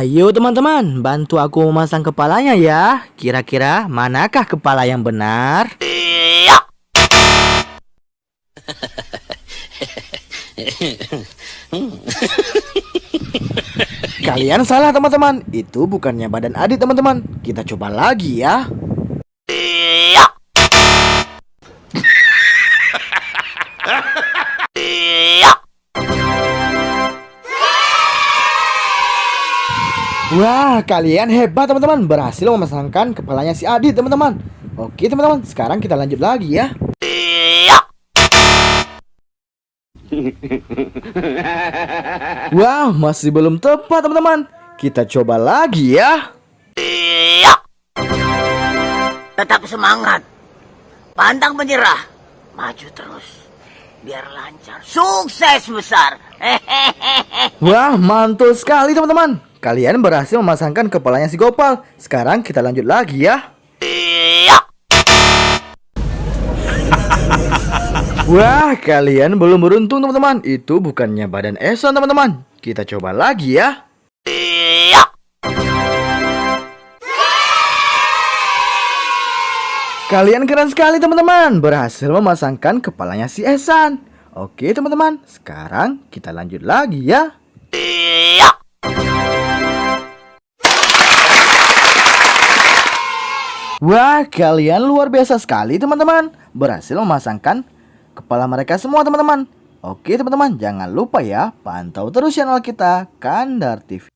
Ayo teman-teman, bantu aku memasang kepalanya ya. Kira-kira manakah kepala yang benar? Kalian salah teman-teman. Itu bukannya badan Adit teman-teman. Kita coba lagi ya. Wah, kalian hebat teman-teman. Berhasil memasangkan kepalanya si Adit teman-teman. Oke teman-teman, sekarang kita lanjut lagi ya. Wah, masih belum tepat teman-teman. Kita coba lagi ya. Tetap semangat, pantang menyerah, maju terus, biar lancar, sukses besar. Wah, mantul sekali teman-teman. Kalian berhasil memasangkan kepalanya si Gopal. Sekarang kita lanjut lagi ya. Wah, kalian belum beruntung teman-teman. Itu bukannya badan Eson teman-teman. Kita coba lagi ya. Kalian keren sekali teman-teman. Berhasil memasangkan kepalanya si Esan. Oke teman-teman, sekarang kita lanjut lagi ya. Wah, kalian luar biasa sekali teman-teman. Berhasil memasangkan kepala mereka semua teman-teman. Oke teman-teman, jangan lupa ya, pantau terus channel kita, Kandar TV.